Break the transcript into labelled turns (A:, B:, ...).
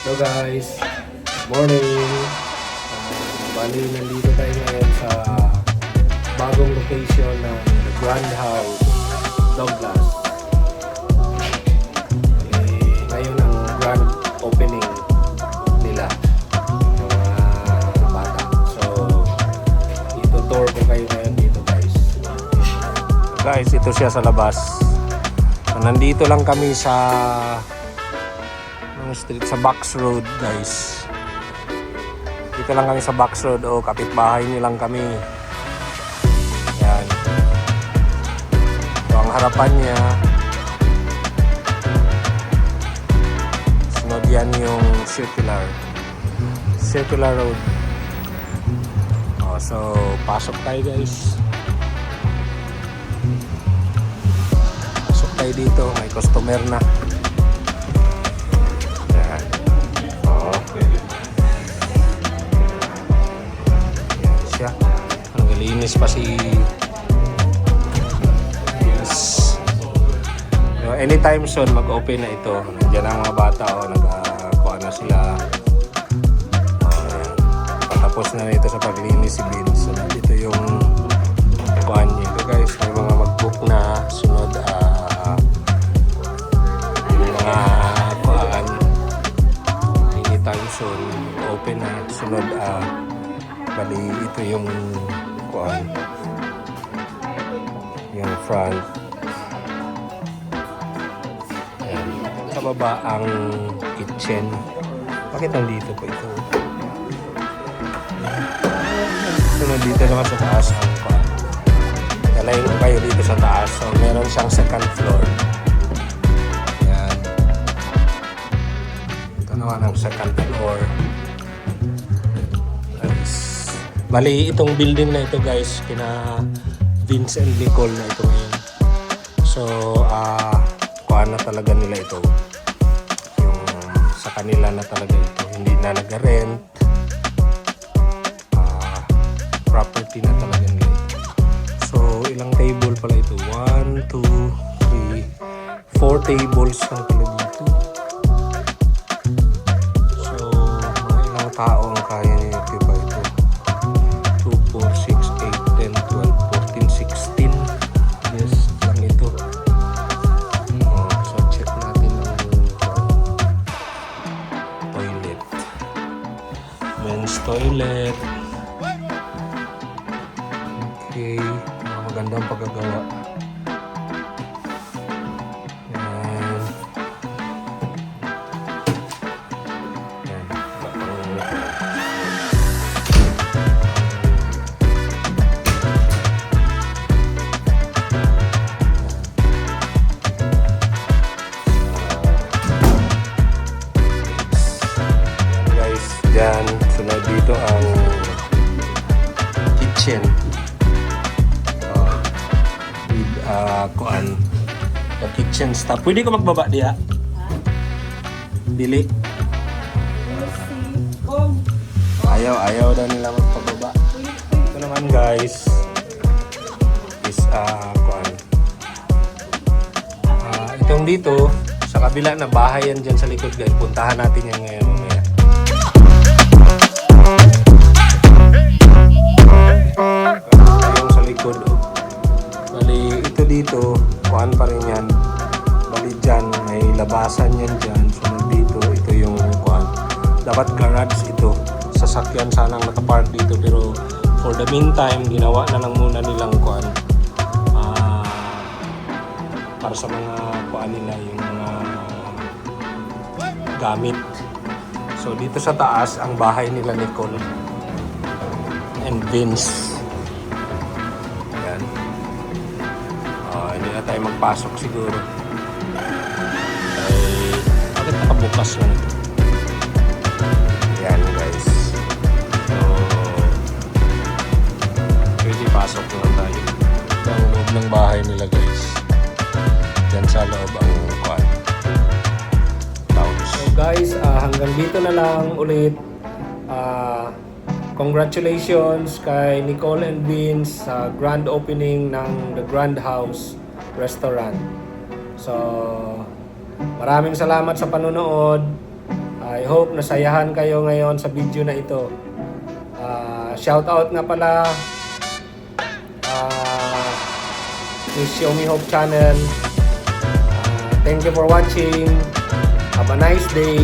A: Hello guys, morning. Bali, nandito tayo ngayon sa bagong location ng The Grand House, Douglas. Ngayon ang grand opening nila ng mga bata. So, ito-tour ko kayo ngayon dito guys. Guys, ito siya sa labas. So, nandito lang kami sa street sa Box Road guys. Dito lang kami sa Box Road. Kapitbahay niyo lang kami. Yan. So ang harapan niya, sunod yan yung circular road. So pasok tayo guys. Pasok tayo dito. May customer na. Linis pa si anytime soon mag-open na ito. Nandiyan ang mga bata nagkuha na sila. Patapos na ito sa paglinis si Vince. So dito yung kuhaan niya. Ito guys, may mga mag-book na sunod yung mga kuhaan anytime soon open na sunod bali ito yung yung front. Ayan. Sa baba ang kitchen. Bakit nandito po ito? Sunod dito naman sa taas ang kuwan. Kalayin ko kayo dito sa taas. So meron siyang second floor. Ayan. Ito naman ang second floor. Bali, itong building na ito guys, kina Vince and Nicole na ito ngayon. So, kuhaan na talaga nila ito. Yung sa kanila na talaga ito. Hindi na nag-rent. Property na talaga nila ito. So, ilang table pala ito? 1, 2, 3, 4 tables lang pala dito. So, mga ilang tao ang kaya nila ito. 4, 6, 8, 10, 12, 14, 16. Yes, lang ito. So, check natin ang toilet. Men's toilet. Okay. Magandang pagkagawa. Yan, sunod dito ang kitchen with kuan the kitchen staff. Pwede ko magbaba diya? Dili? Ayaw daw nila magpababa. Ito naman guys is kuan itong dito sa kabila na bahay yan dyan sa likod guys. Puntahan natin yan ngayon mamaya. Bali, ito dito, kuhaan pa rin yan. Bali dyan, may labasan yan dyan. So, dito, ito yung kuhaan. Dapat garage ito. Sasakyan sanang nakapark dito. Pero, for the meantime, ginawa na lang muna nilang kuhaan. Para sa mga kuhaan nila, yung mga gamit. So, dito sa taas, ang bahay nila Nicole and Vince. Hindi na tayo magpasok siguro. Bakit nakabukas lang ito? Yan guys. So, pwede pasok lang tayo. Ito ang loob ng bahay nila guys. Diyan sa loob ang kuwan. So guys, hanggang dito na lang ulit. Congratulations kay Nicole and Vince sa grand opening ng The Grand House Restaurant. So, maraming salamat sa panonood. I hope nasayahan kayo ngayon sa video na ito. Shout out nga pala to Xiaomi Hope Channel. Thank you for watching. Have a nice day.